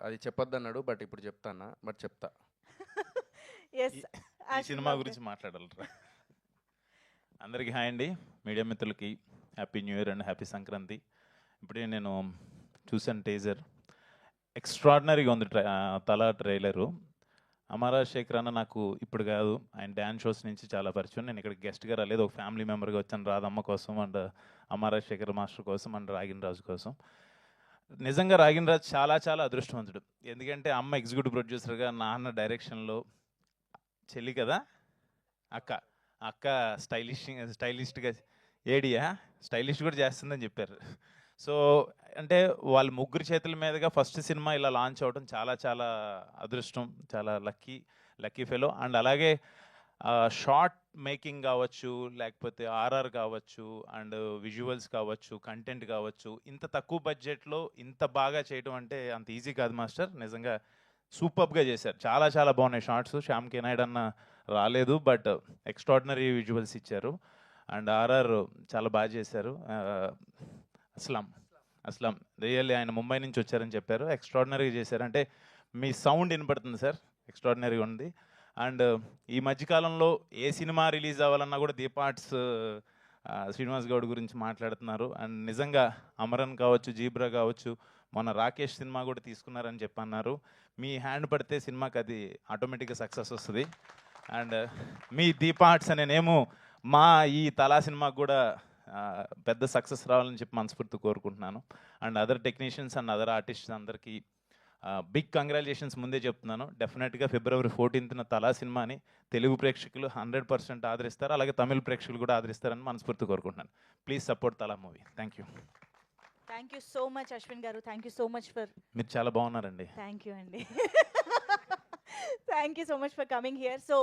అది చెప్పొద్దన్నాడు. బట్ ఇప్పుడు చెప్తాను. బట్ చెప్తా. ఎస్ ఈ సినిమా గురించి మాట్లాడాలరా. అందరికీ హాయ్ అండి, మీడియా మిత్రులకి happy new year and happy Sankranti. ఇప్పుడే నేను చూసాను టీజర్, ఎక్స్ట్రాడినరీగా ఉంది. తల ట్రైలరు. అమరా శేఖర్ అన్న నాకు ఇప్పుడు కాదు, ఆయన డ్యాన్స్ షోస్ నుంచి చాలా పరిచయం. నేను ఇక్కడ గెస్ట్గా రాలేదు, ఒక ఫ్యామిలీ మెంబర్గా వచ్చాను రాధమ్మ కోసం అండ్ అమరా శేఖర్ మాస్టర్ కోసం అండ్ రాగిన్ రాజు కోసం. నిజంగా రాగిన్ రాజు చాలా చాలా అదృష్టవంతుడు. ఎందుకంటే అమ్మ ఎగ్జిక్యూటివ్ ప్రొడ్యూసర్గా, నాన్న డైరెక్షన్లో, చెల్లి కదా అక్క, అక్క స్టైలిష్గా ఏడియా స్టైలిష్ కూడా చేస్తుందని చెప్పారు. సో అంటే వాళ్ళ ముగ్గురు చేతుల మీదుగా ఫస్ట్ సినిమా ఇలా లాంచ్ అవ్వడం చాలా చాలా అదృష్టం, చాలా లక్కీ ఫెలో. అండ్ అలాగే షార్ట్ మేకింగ్ కావచ్చు, లేకపోతే ఆర్ఆర్ కావచ్చు, అండ్ విజువల్స్ కావచ్చు, కంటెంట్ కావచ్చు, ఇంత తక్కువ బడ్జెట్లో ఇంత బాగా చేయడం అంటే అంత ఈజీ కాదు మాస్టర్. నిజంగా సూపర్గా చేశారు, చాలా చాలా బాగున్నాయి షార్ట్స్. శ్యామ్ కే నాయుడు అన్న రాలేదు, బట్ ఎక్స్ట్రాడినరీ విజువల్స్ ఇచ్చారు. అండ్ ఆర్ఆర్ చాలా బాగా చేశారు. అస్లాం రియల్లీ ఆయన ముంబై నుంచి వచ్చారని చెప్పారు, ఎక్స్ట్రాడినరీగా చేశారు. అంటే మీ సౌండ్ వినపడుతుంది సార్, ఎక్స్ట్రాడినరీగా ఉంది. అండ్ ఈ మధ్యకాలంలో ఏ సినిమా రిలీజ్ అవ్వాలన్నా కూడా దీపార్ట్స్ శ్రీనివాస్ గౌడ్ గురించి మాట్లాడుతున్నారు. అండ్ నిజంగా అమరన్ కావచ్చు, జీబ్రా కావచ్చు, మొన్న రాకేష్ సినిమా కూడా తీసుకున్నారని చెప్పన్నారు. మీ హ్యాండ్ పడితే సినిమాకి అది ఆటోమేటిక్గా సక్సెస్ వస్తుంది. అండ్ మీ దీపార్ట్స్ అనే నేము మా ఈ తలా సినిమాకు కూడా పెద్ద సక్సెస్ రావాలని చెప్పి మనస్ఫూర్తి కోరుకుంటున్నాను. And other technicians and other artists అందరికీ బిగ్ కంగ్రాచులేషన్స్ ముందే చెప్తున్నాను. డెఫినెట్గా February 14th తలా సినిమాని తెలుగు ప్రేక్షకులు 100% ఆదరిస్తారు, అలాగే తమిళ ప్రేక్షకులు కూడా ఆదరిస్తారని మనస్ఫూర్తి కోరుకుంటున్నాను. Please support Thala movie. Thank you. Thank you so much Ashwin garu, thank you so much for. మీరు చాలా బాగున్నారండి. థ్యాంక్ యూ అండి. Thank you so much for coming here. So